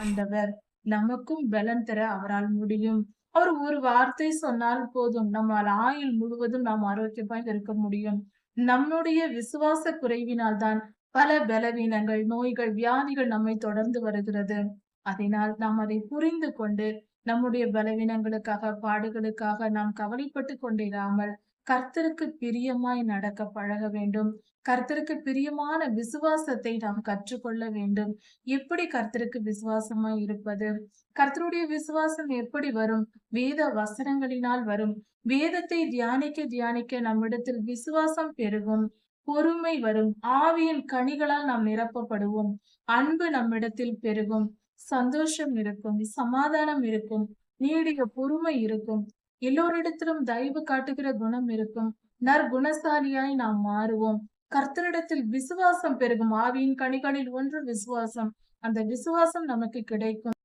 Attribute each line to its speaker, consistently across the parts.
Speaker 1: ஆண்டவர். நமக்கும் பலன் தர அவரால் முடியும். அவர் ஒரு வார்த்தை சொன்னால் போதும். நம்மால் ஆயுள் முழுவதும் நாம் ஆரோக்கியமாய் இருக்க முடியும். நம்முடைய விசுவாச குறைவினால் தான் பல பலவீனங்கள், நோய்கள், வியாதிகள் நம்மை தொடர்ந்து வருகிறது. அதனால் நாம் அதை புரிந்து கொண்டு நம்முடைய பலவீனங்களுக்காக, பாடுகளுக்காக நாம் கவலைப்பட்டுக் கொண்டிராமல் கர்த்தருக்கு பிரியமாய் நடக்க பழக வேண்டும். கர்த்தருக்கு பிரியமான விசுவாசத்தை நாம் கற்றுக்கொள்ள வேண்டும். எப்படி கர்த்தருக்கு விசுவாசமாய் இருப்பது? கர்த்தருடைய விசுவாசம் எப்படி வரும்? வேத வசனங்களினால் வரும். வேதத்தை தியானிக்க தியானிக்க நம்மிடத்தில் விசுவாசம் பெருகும். பொறுமை வரும். ஆவியின் கனிகளால் நாம் நிரப்பப்படுவோம். அன்பு நம்மிடத்தில் பெருகும். சந்தோஷம் இருக்கும். சமாதானம் இருக்கும். நீடிய பொறுமை இருக்கும். எல்லோரிடத்திலும் தயவு காட்டுகிற குணம் இருக்கும். நற்குணசாலியாய் நாம் மாறுவோம். கர்த்தரிடத்தில் விசுவாசம் பெருகும். ஆவியின் கனிகளில் ஒன்று விசுவாசம். அந்த விசுவாசம் நமக்கு கிடைக்கும்.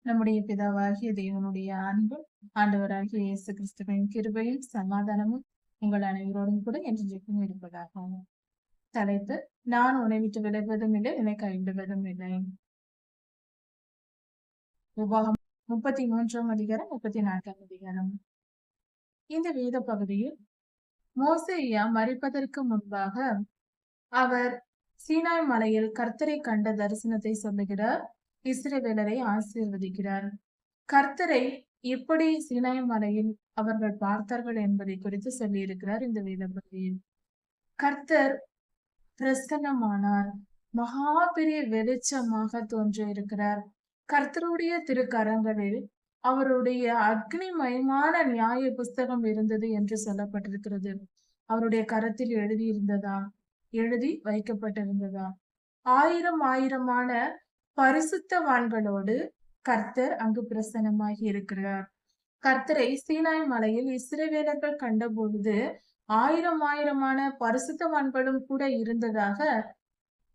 Speaker 1: நம்முடைய பிதாவாகிய தேவனுடைய அன்பும் ஆண்டவராகிய இயேசு கிறிஸ்துவின் கிருபையும் சமாதானமும் உங்கள் அனைவரோடும் கூட என்றென்றைக்கும் இருப்பதாக. தலைப்பு: நான் உன்னை விட்டு விலகுவதும் இல்லை, உன்னை கைவிடுவதும் இல்லை. உபாகம் 33ஆம் அதிகாரம் 34ஆம் அதிகாரம். இந்த வேத பகுதியில் மோசேயா மரிப்பதற்கு முன்பாக அவர் சீனாய் மலையில் கர்த்தரை கண்ட தரிசனத்தை சொல்லுகிறார். இஸ்ரவேலரை ஆசீர்வதிக்கிறார். கர்த்தரை எப்படி சீனாய் மலையில் அவர்கள் பார்த்தார்கள் என்பதை குறித்து சொல்லியிருக்கிறார் இந்த வேத பகுதியில். கர்த்தர் பிரசன்னமானார். மகா பெரிய வெளிச்சமாக தோன்றியிருக்கிறார். கர்த்தருடைய திருக்கரங்களில் அவருடைய அக்னிமயமான நியாய புஸ்தகம் இருந்தது என்று சொல்லப்பட்டிருக்கிறது. அவருடைய கரத்தில் எழுதி வைக்கப்பட்டிருந்ததா. ஆயிரமான பரிசுத்தவான்களோடு கர்த்தர் அங்கு பிரசன்னமாகி இருக்கிறார். கர்த்தரை சீனாய் மலையில் இஸ்ரவேலர்கள் கண்டபொழுது ஆயிரமான பரிசுத்தவான்களும் கூட இருந்ததாக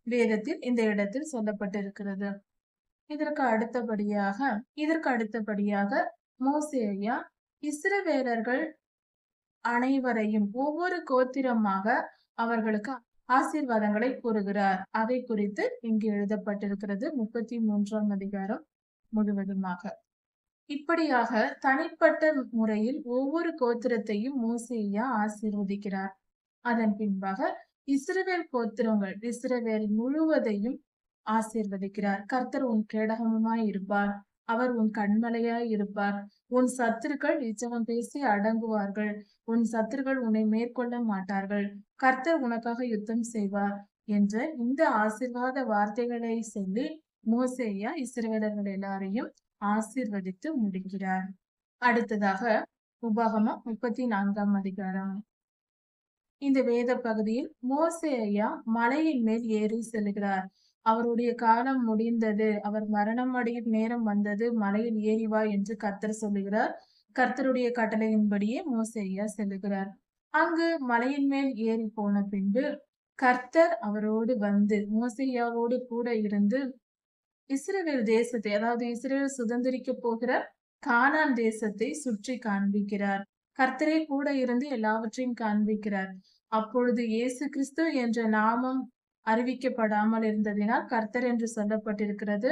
Speaker 1: வேதத்தில் இந்த இடத்தில் சொல்லப்பட்டிருக்கிறது. இதற்கு அடுத்தபடியாக மோசேயா இஸ்ரவேலர்கள் அனைவரையும் ஒவ்வொரு கோத்திரமாக அவர்களுக்கு ஆசீர்வாதங்களை கூறுகிறார். அதை குறித்து இங்கு எழுதப்பட்டிருக்கிறது 33ஆம் அதிகாரம் முழுவதுமாக. இப்படியாக தனிப்பட்ட முறையில் ஒவ்வொரு கோத்திரத்தையும் மோசேயா ஆசீர்வதிக்கிறார். அதன் பின்பாக இஸ்ரவேல் முழுவதையும் ஆசீர்வதிக்கிறார். கர்த்தர் உன் கேடகமுமாய் இருப்பார். அவர் உன் கண்மலையாய் இருப்பார். உன் சத்துருக்கள் இச்சகம் பேசி அடங்குவார்கள். உன் சத்துருக்கள் உன்னை மேற்கொள்ள மாட்டார்கள். கர்த்தர் உனக்காக யுத்தம் செய்வார் என்ற இந்த ஆசீர்வாத வார்த்தைகளை சொல்லி மோசேயா இஸ்ரவேலர்கள் எல்லாரையும் ஆசீர்வதித்து முடிக்கிறார். அடுத்ததாக உபாகமம் 34ஆம் அதிகாரம். இந்த வேத பகுதியில் மோசேயா மலையின் மேல் ஏறி செல்கிறார். அவருடைய காலம் முடிந்தது, அவர் மரணம் அடையும் நேரம் வந்தது, மலையில் ஏறி வா என்று கர்த்தர் சொல்லுகிறார். கர்த்தருடைய கட்டளையின்படியே மோசேயா செல்லுகிறார். அங்கு மலையின் மேல் ஏறி போன பின்பு கர்த்தர் அவரோடு வந்து மோசேயாவோடு கூட இருந்து இஸ்ரவேல் தேசத்தை, அதாவது இஸ்ரவேல் சுதந்திரிக்க போகிற கானான் தேசத்தை சுற்றி காண்பிக்கிறார். கர்த்தரே கூட இருந்து எல்லாவற்றையும் காண்பிக்கிறார். அப்பொழுது இயேசு கிறிஸ்து என்ற நாமம் அறிவிக்கப்படாமல் இருந்ததினால் கர்த்தர் என்று சொல்லப்பட்டிருக்கிறது.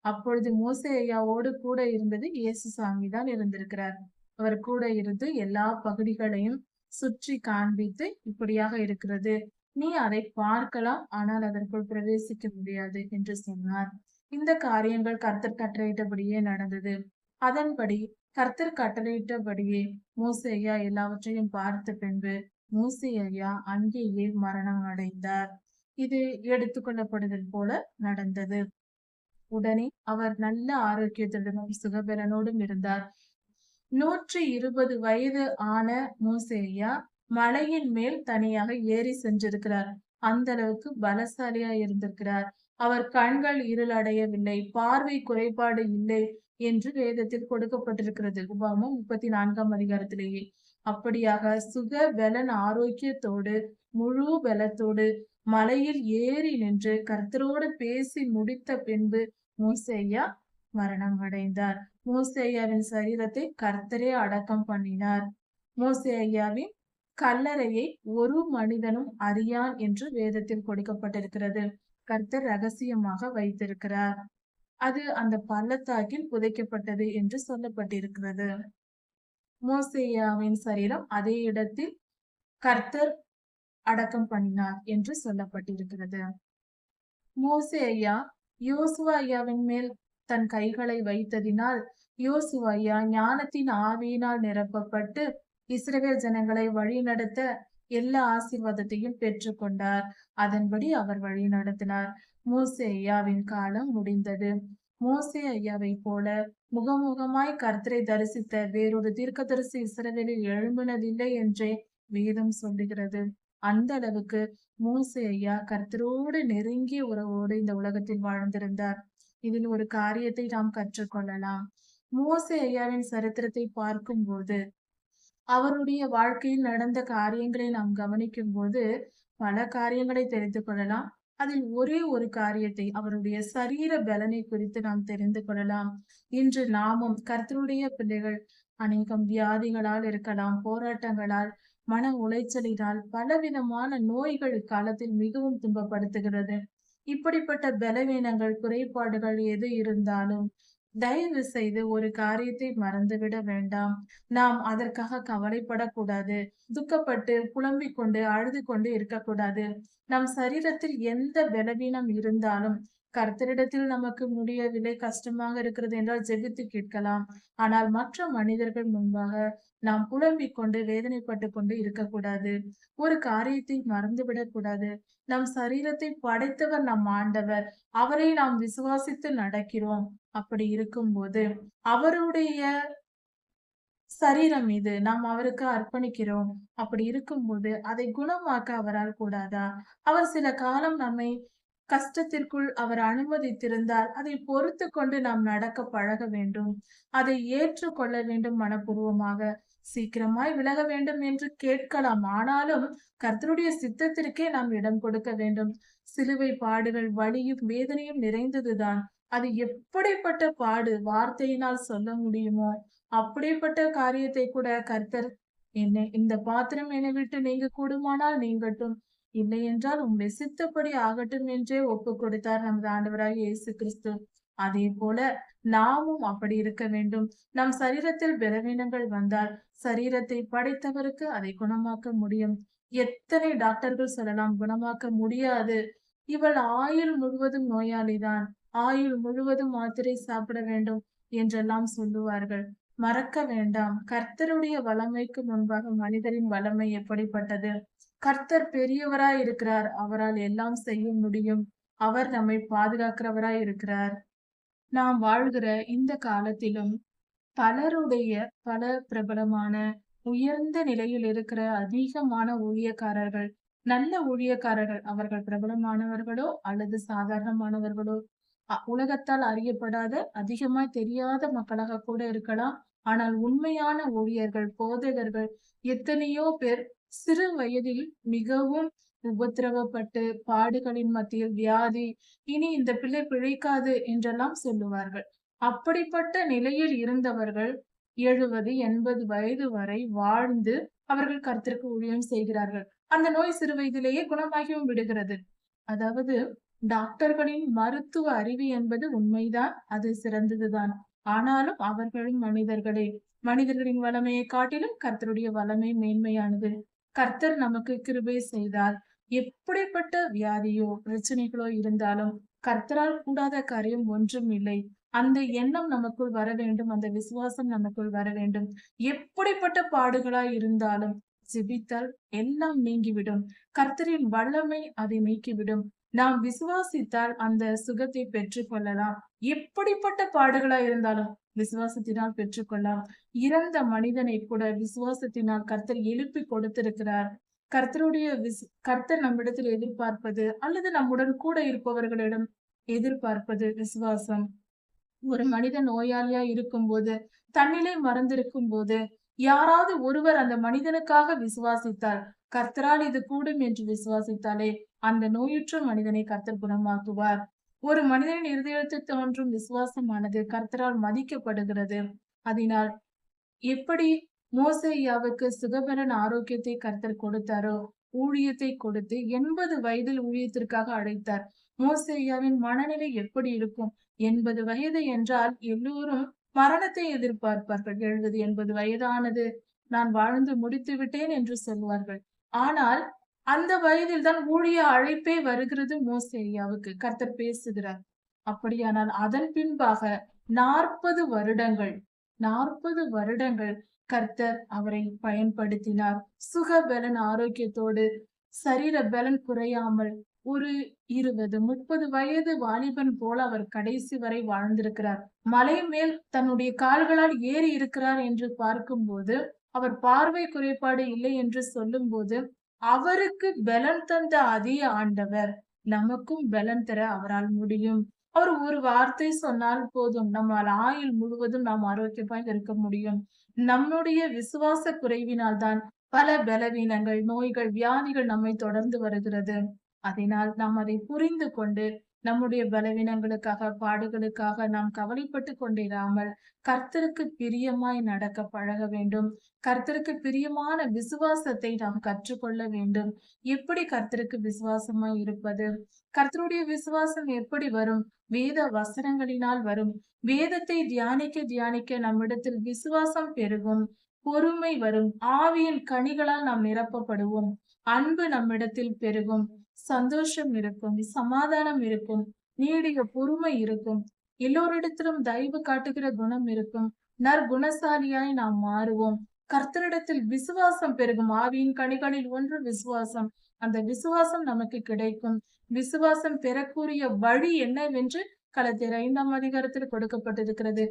Speaker 1: அப்பொழுது மோசேயாவோடு கூட இருந்தது இயேசு சாமி தான் இருந்திருக்கிறார். அவர் கூட இருந்து எல்லா பகுதிகளையும் சுற்றி காண்பித்து இப்படியாக இருக்கிறது, நீ அதை பார்க்கலாம், ஆனால் அதற்குள் பிரவேசிக்க முடியாது என்று சொன்னார். இந்த காரியங்கள் கர்த்தர் கட்டளையிட்டபடியே நடந்தது. அதன்படி கர்த்தர் கட்டளையிட்டபடியே மோசேயா எல்லாவற்றையும் பார்த்த பின்பு மோசேயா அங்கேயே மரணம் அடைந்தார். இது எடுத்துக்கொள்ளப்படுதல் போல நடந்தது. உடனே அவர் நல்ல ஆரோக்கியத்துடனும் சுகபலனோடும் இருந்தார். 120 வயது ஆன மோசேயா மலையின் மேல் தனியாக ஏறி சென்றிருக்கிறார். அந்த அளவுக்கு பலசாலியா இருந்திருக்கிறார். அவர் கண்கள் இருளடையவில்லை, பார்வை குறைபாடு இல்லை என்று வேதத்தில் கொடுக்கப்பட்டிருக்கிறது. உபாகமம் 34ஆம் அதிகாரத்திலேயே. அப்படியாக சுக பலன் ஆரோக்கியத்தோடு முழு பலத்தோடு மலையில் ஏறி நின்று கர்த்தரோடு பேசி முடித்த பின்பு மோசேயா மரணம் அடைந்தார். மோசேயாவின் சரீரத்தை கர்த்தரே அடக்கம் பண்ணினார். மோசேயாவின் கல்லறையை ஒரு மனிதனும் அறியான் என்று வேதத்தில் கொடுக்கப்பட்டிருக்கிறது. கர்த்தர் ரகசியமாக வைத்திருக்கிறார். அது அந்த பள்ளத்தாக்கில் புதைக்கப்பட்டது என்று சொல்லப்பட்டிருக்கிறது. மோசேயாவின் சரீரம் அதே இடத்தில் கர்த்தர் அடக்கம் பண்ணினார் என்று சொல்லப்பட்டிருக்கிறது. மோசே ஐயா யோசுவா ஐயாவின் மேல் தன் கைகளை வைத்ததினால் யோசுவா ஐயா ஞானத்தின் ஆவியினால் நிரப்பப்பட்டு இஸ்ரவேல் ஜனங்களை வழிநடத்த எல்லா ஆசீர்வாதத்தையும் பெற்றுக்கொண்டார். அதன்படி அவர் வழி நடத்தினார். மோசே ஐயாவின் காலம் முடிந்தது. மோசே ஐயாவை போல முகமுகமாய் கர்த்தரை தரிசித்த வேறொரு தீர்க்கதரிசி இஸ்ரவேலில் எழும்பினதில்லை என்றே வேதம் சொல்லுகிறது. அந்த அளவுக்கு மோசே ஐயா கர்த்தரோடு நெருங்கிய உறவோடு இந்த உலகத்தில் வாழ்ந்திருந்தார். இதில் ஒரு காரியத்தை நாம் கற்றுக்கொள்ளலாம். மோசே ஐயாவின் சரித்திரத்தை பார்க்கும்போது அவருடைய வாழ்க்கையில் நடந்த காரியங்களை நாம் கவனிக்கும் போது பல காரியங்களை தெரிந்து கொள்ளலாம். அதில் ஒரே ஒரு காரியத்தை, அவருடைய சரீர பலனை குறித்து நாம் தெரிந்து கொள்ளலாம். இன்று நாமும் கர்த்தருடைய பிள்ளைகள் அநேகம் வியாதிகளால் இருக்கலாம், போராட்டங்களால், மன உளைச்சலினால், பலவிதமான நோய்கள் இக்காலத்தில் மிகவும் துன்பப்படுத்துகிறது. இப்படிப்பட்ட பலவீனங்கள், குறைபாடுகள் எது இருந்தாலும் தயவு செய்து ஒரு காரியத்தை மறந்துவிட வேண்டாம். நாம் அதற்காக கவலைப்படக்கூடாது. துக்கப்பட்டு புலம்பிக் கொண்டு அழுது கொண்டு இருக்கக்கூடாது. நம் சரீரத்தில் எந்த பலவீனம் இருந்தாலும் கர்த்தரிடத்தில் நமக்கு முடியவில்லை, கஷ்டமாக இருக்கிறது என்றால் ஜெபித்து கேட்கலாம். ஆனால் மற்ற மனிதர்கள் முன்பாக நாம் புலம்பிக் கொண்டு வேதனைப்பட்டு கொண்டு இருக்கக்கூடாது. ஒரு காரியத்தை மறந்துவிடக் கூடாது. நம் சரீரத்தை படைத்தவர் நம் ஆண்டவர். அவரை நாம் விசுவாசித்து நடக்கிறோம். அப்படி இருக்கும்போது அவருடைய சரீரம் இது. நாம் அவருக்கு அர்ப்பணிக்கிறோம். அப்படி இருக்கும்போது அதை குணமாக்க அவரால் கூடாதா? அவர் சில காலம் நம்மை கஷ்டத்திற்குள் அவர் அனுமதித்திருந்தால் அதை பொறுத்து கொண்டு நாம் நடக்க பழக வேண்டும். அதை ஏற்றுக்கொள்ள வேண்டும் மனப்பூர்வமாக. சீக்கிரமாய் விலக வேண்டும் என்று கேட்கலாம். ஆனாலும் கர்த்தருடைய சித்தத்திற்கே நாம் இடம் கொடுக்க வேண்டும். சிலுவை பாடுகள் வலியும் வேதனையும் நிறைந்ததுதான். அது எப்படிப்பட்ட பாடு வார்த்தையினால் சொல்ல முடியுமோ அப்படிப்பட்ட காரியத்தை கூட கர்த்தர் என்னை இந்த பாத்திரம் என்னை விட்டு நீங்க கூடுமானால் நீங்கட்டும், இல்லை என்றால் உம்முடைய சித்தப்படி ஆகட்டும் என்றே ஒப்பு கொடுத்தார் நமது ஆண்டவராகிய இயேசு கிறிஸ்து. அதே போல நாமும் அப்படி இருக்க வேண்டும். நம் சரீரத்தில் பலவீனங்கள் வந்தால் சரீரத்தை படைத்தவருக்கு அதை குணமாக்க முடியும். எத்தனை டாக்டர்கள் சொல்லலாம் குணமாக்க முடியாது, இவள் ஆயுள் முழுவதும் நோயாளிதான், ஆயுள் முழுவதும் மாத்திரை சாப்பிட வேண்டும் என்றெல்லாம் சொல்லுவார்கள். மறக்க வேண்டாம், கர்த்தருடைய வல்லமைக்கு முன்பாக மனிதரின் வல்லமை எப்படிப்பட்டது. கர்த்தர் பெரியவராய் இருக்கிறார். அவரால் எல்லாம் செய்ய முடியும். அவர் நம்மை பாதுகாக்கிறவராய் இருக்கிறார். நாம் வாழ்கிற இந்த காலத்திலும் பலருடைய பல பிரபலமான உயர்ந்த நிலையில் இருக்கிற அதிகமான ஊழியக்காரர்கள், நல்ல ஊழியக்காரர்கள், அவர்கள் பிரபலமானவர்களோ அல்லது சாதாரணமானவர்களோ உலகத்தால் அறியப்படாத அதிகமாய் தெரியாத மக்களாக கூட இருக்கலாம். ஆனால் உண்மையான ஊழியர்கள், போதகர்கள் எத்தனையோ பேர் சிறு வயதில் மிகவும் உபத்திரவப்பட்டு பாடுகளின் மத்தியில் வியாதி, இனி இந்த பிள்ளை பிழைக்காது என்றெல்லாம் சொல்லுவார்கள். அப்படிப்பட்ட நிலையில் இருந்தவர்கள் 70, 80 வயது வரை வாழ்ந்து அவர்கள் கர்த்தருக்கு ஊழியம் செய்கிறார்கள். அந்த நோய் சிறு வயதிலேயே குணமாகியும் விடுகிறது. அதாவது டாக்டர்களின் மருத்துவ அறிவு என்பது உண்மைதான், அது சிறந்ததுதான். ஆனாலும் அவர்களும் மனிதர்களே. மனிதர்களின் வல்லமையை காட்டிலும் கர்த்தருடைய வல்லமை மேன்மையானது. கர்த்தர் நமக்கு கிருபை செய்தால் எப்படிப்பட்ட வியாதியோ பிரச்சனைகளோ இருந்தாலும் கர்த்தரால் கூடாத காரியம் ஒன்றும் இல்லை. அந்த எண்ணம் நமக்குள் வர வேண்டும். அந்த விசுவாசம் நமக்குள் வர வேண்டும். எப்படிப்பட்ட பாடுகளாய் இருந்தாலும் ஜெபித்தால் எல்லாம் நீங்கிவிடும். கர்த்தரின் வல்லமை அதை நீக்கிவிடும். நாம் விசுவாசித்தால் அந்த சுகத்தை பெற்றுக் கொள்ளலாம். எப்படிப்பட்ட பாடுகளா இருந்தாலும் விசுவாசத்தினால் பெற்றுக்கொள்ளலாம். இறந்த மனிதனை கூட விசுவாசத்தினால் கர்த்தர் எழுப்பி கொடுத்திருக்கிறார். கர்த்தர் நம்மிடத்தில் எதிர்பார்ப்பது அல்லது நம்முடன் கூட இருப்பவர்களிடம் எதிர்பார்ப்பது விசுவாசம். ஒரு மனிதன் நோயாளியா இருக்கும்போது, தன்னிலை மறந்திருக்கும் போது, யாராவது ஒருவர் அந்த மனிதனுக்காக விசுவாசித்தால், கர்த்தரால் இது கூடும் என்று விசுவாசித்தாலே அந்த நோயுற்ற மனிதனை கர்த்தர் குணமாக்குவார். ஒரு மனிதனின் இருதயத்தில் தோன்றும் விசுவாசமானது கர்த்தரால் மதிக்கப்படுகிறது. அதனால் எப்படி மோசேயாவுக்கு சுகபலன் ஆரோக்கியத்தை கர்த்தர் கொடுத்தாரோ, ஊழியத்தை கொடுத்து 80 வயதில் ஊழியத்திற்காக அழைத்தார். மோசேயாவின் மனநிலை எப்படி இருக்கும்? 80 வயது என்றால் எல்லோரும் மரணத்தை எதிர்பார்ப்பார்கள். 70, 80 வயதானது, நான் வாழ்ந்து முடித்து விட்டேன் என்று சொல்வார்கள். ஆனால் அந்த வயதில் தான் ஊழிய அழைப்பே வருகிறது மோசேயாவுக்கு. கர்த்தர் பேசுகிறார். அப்படியானால் அதன் பின்பாக 40 வருடங்கள் 40 வருடங்கள் கர்த்தர் அவரை பயன்படுத்தினார். சுக பலன் ஆரோக்கியத்தோடு, சரீர பலன் குறையாமல் ஒரு 20, 30 வயது வாலிபன் போல அவர் கடைசி வரை வாழ்ந்திருக்கிறார். மலை மேல் தன்னுடைய கால்களால் ஏறி இருக்கிறார் என்று பார்க்கும்போது, அவர் பார்வை குறைபாடு இல்லை என்று சொல்லும்போது, அவருக்கு பலன் தந்த அதே ஆண்டவர் நமக்கும் பலன் தர அவரால் முடியும். அவர் ஒரு வார்த்தை சொன்னால் போதும், நம்மால் ஆயுள் முழுவதும் நாம் ஆரோக்கியமாய் இருக்க முடியும். நம்முடைய விசுவாச குறைவினால் தான் பல பலவீனங்கள், நோய்கள், வியாதிகள் நம்மை தொடர்ந்து வருகிறது. அதனால் நாம் அதை புரிந்து கொண்டு நம்முடைய பலவீனங்களுக்காக, பாடுகளுக்காக நாம் கவலைப்பட்டு கொண்டிராமல் கர்த்தருக்கு பிரியமாய் நடக்க பழக வேண்டும். கர்த்தருக்கு பிரியமான விசுவாசத்தை நாம் கற்றுக்கொள்ள வேண்டும். எப்படி கர்த்தருக்கு விசுவாசமாய் இருப்பது? கர்த்தருடைய விசுவாசம் எப்படி வரும்? வேத வசனங்களினால் வரும். வேதத்தை தியானிக்க தியானிக்க நம்மிடத்தில் விசுவாசம் பெருகும், பொறுமை வரும், ஆவியின் கனிகளால் நாம் நிரப்பப்படுவோம், அன்பு நம்மிடத்தில் பெருகும், சந்தோஷம் இருக்கும், சமாதானம் இருக்கும், நீடிய பொறுமை இருக்கும், எல்லோரிடத்திலும் தயவு காட்டுகிற குணம் இருக்கும், நற்குணசாலியாய் நாம் மாறுவோம். கர்த்தரிடத்தில் விசுவாசம் பெருகும். ஆவியின் கனிகளில் ஒன்று விசுவாசம். அந்த விசுவாசம் நமக்கு கிடைக்கும். விசுவாசம் பெறக்கூடிய வழி என்னவென்று கலத்தியர் 5ஆம் அதிகாரத்தில் கொடுக்கப்பட்டிருக்கிறது.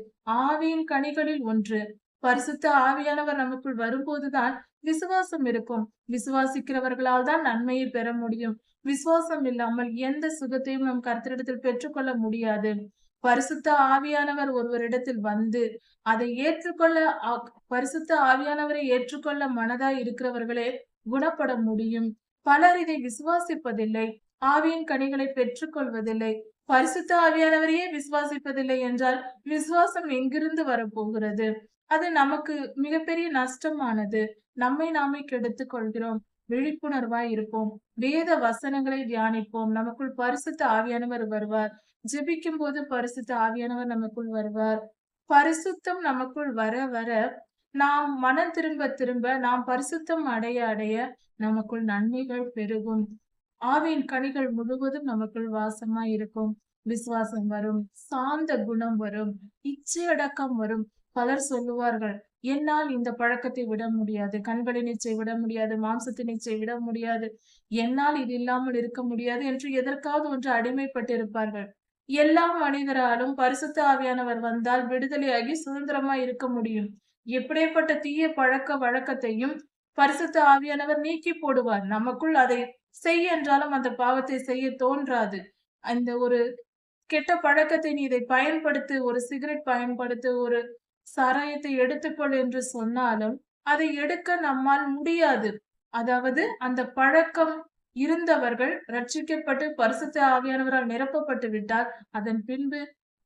Speaker 1: ஆவியின் கனிகளில் ஒன்று. பரிசுத்த ஆவியானவர் நமக்குள் வரும்போதுதான் விசுவாசம் இருக்கும். விசுவாசிக்கிறவர்களால் தான் நன்மையை பெற முடியும். விசுவாசம் இல்லாமல் எந்த சுகத்தையும் நம் கர்த்தரிடத்தில் பெற்றுக்கொள்ள முடியாது. பரிசுத்த ஆவியானவர் ஒருவரிடத்தில் வந்து அதை ஏற்றுக்கொள்ள, பரிசுத்த ஆவியானவரை ஏற்றுக்கொள்ள மனதாய் இருக்கிறவர்களே குணப்பட முடியும். பலர் இதை விசுவாசிப்பதில்லை, ஆவியின் கனிகளை பெற்றுக்கொள்வதில்லை. பரிசுத்த ஆவியானவரையே விசுவாசிப்பதில்லை என்றால் விசுவாசம் எங்கிருந்து வரப்போகிறது? அது நமக்கு மிகப்பெரிய நஷ்டமானது. நம்மை நாமே கெடுத்துக் கொள்கிறோம். விழிப்புணர்வாய் இருப்போம். வேத வசனங்களை தியானிப்போம். நமக்குள் பரிசுத்த ஆவியானவர் வருவார். ஜெபிக்கும் போது பரிசுத்த ஆவியானவர் நமக்குள் வருவார். பரிசுத்தம் நமக்குள் வர வர, நாம் மனம் திரும்ப திரும்ப, நாம் பரிசுத்தம் அடைய அடைய நமக்குள் நன்மைகள் பெருகும். ஆவியின் கனிகள் முழுவதும் நமக்குள் வாசமாய் இருக்கும். விசுவாசம் வரும், சாந்த குணம் வரும், இச்சையடக்கம் வரும். பலர் சொல்லுவார்கள், என்னால் இந்த பழக்கத்தை விட முடியாது, கண்களின் இச்சை விட முடியாது, மாம்சத்தின் இச்சை விட முடியாது, என்னால் இது இல்லாமல் இருக்க முடியாது என்று எதற்காவது ஒன்று அடிமைப்பட்டிருப்பார்கள். எல்லா மனிதராலும் பரிசுத்த ஆவியானவர் வந்தால் விடுதலையாகி சுதந்திரமாய் இருக்க முடியும். எப்படிப்பட்ட தீய பழக்க வழக்கத்தையும் பரிசுத்த ஆவியானவர் நீக்கி போடுவார். நமக்குள் அதை செய் என்றாலும் அந்த பாவத்தை செய்ய தோன்றாது. அந்த ஒரு கெட்ட பழக்கத்தை நீ இதை பயன்படுத்து, ஒரு சிகரெட் பயன்படுத்து, ஒரு சாராயத்தை எடுத்துக்கொள் என்று சொன்னாலும் அதை எடுக்க நம்மால் முடியாது. அதாவது அந்த பழக்கம் இருந்தவர்கள் ரட்சிக்கப்பட்டு பரிசுத்த ஆவியானவரால் நிரப்பப்பட்டு விட்டால் அதன் பின்பு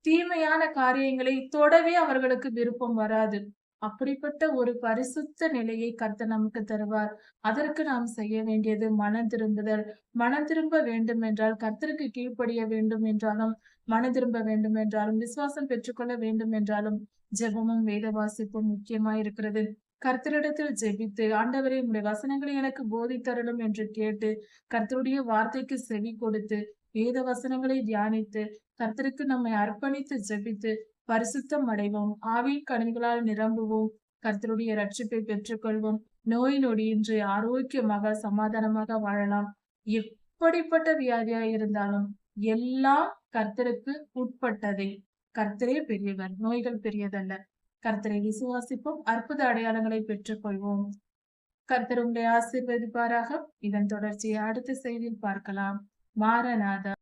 Speaker 1: தீமையான காரியங்களை தொடவே அவர்களுக்கு விருப்பம் வராது. அப்படிப்பட்ட ஒரு பரிசுத்த நிலையை கர்த்தர் நமக்கு தருவார். அதற்கு நாம் செய்ய வேண்டியது மனம் திரும்புதல். மனம் திரும்ப வேண்டும் என்றால், கர்த்தருக்கு கீழ்ப்படிய வேண்டும் என்றாலும், மனம் திரும்ப வேண்டும் என்றாலும், விசுவாசம் பெற்றுக்கொள்ள வேண்டும் என்றாலும் ஜெபமும் வேத வாசிப்பும் முக்கியமாய் இருக்கிறது. கர்த்தரிடத்தில் ஜெபித்து, ஆண்டவரே உம்முடைய வசனங்களை எனக்கு போதித்தருளும் என்று கேட்டு, கர்த்தருடைய வார்த்தைக்கு செவி கொடுத்து, வேத வசனங்களை தியானித்து, கர்த்தருக்கு நம்மை அர்ப்பணித்து ஜெபித்து பரிசுத்தம் அடைவோம். ஆவியின் கனிகளால் நிரம்புவோம். கர்த்தருடைய ரட்சிப்பை பெற்றுக்கொள்வோம். நோய் நொடியின்றி ஆரோக்கியமாக சமாதானமாக வாழலாம். எப்படிப்பட்ட வியாதியாய் இருந்தாலும் எல்லாம் கர்த்தருக்கு உட்பட்டதே. கர்த்தரே பெரியவர், நோய்கள் பெரியதல்ல. கர்த்தரை விசுவாசிப்போம், அற்புத அடையாளங்களை பெற்றுக்கொள்வோம். கர்த்தர் உங்களை ஆசீர்வதிப்பாராக. இதன் தொடர்ச்சியை அடுத்த செய்தியில் பார்க்கலாம். மாரநாதா.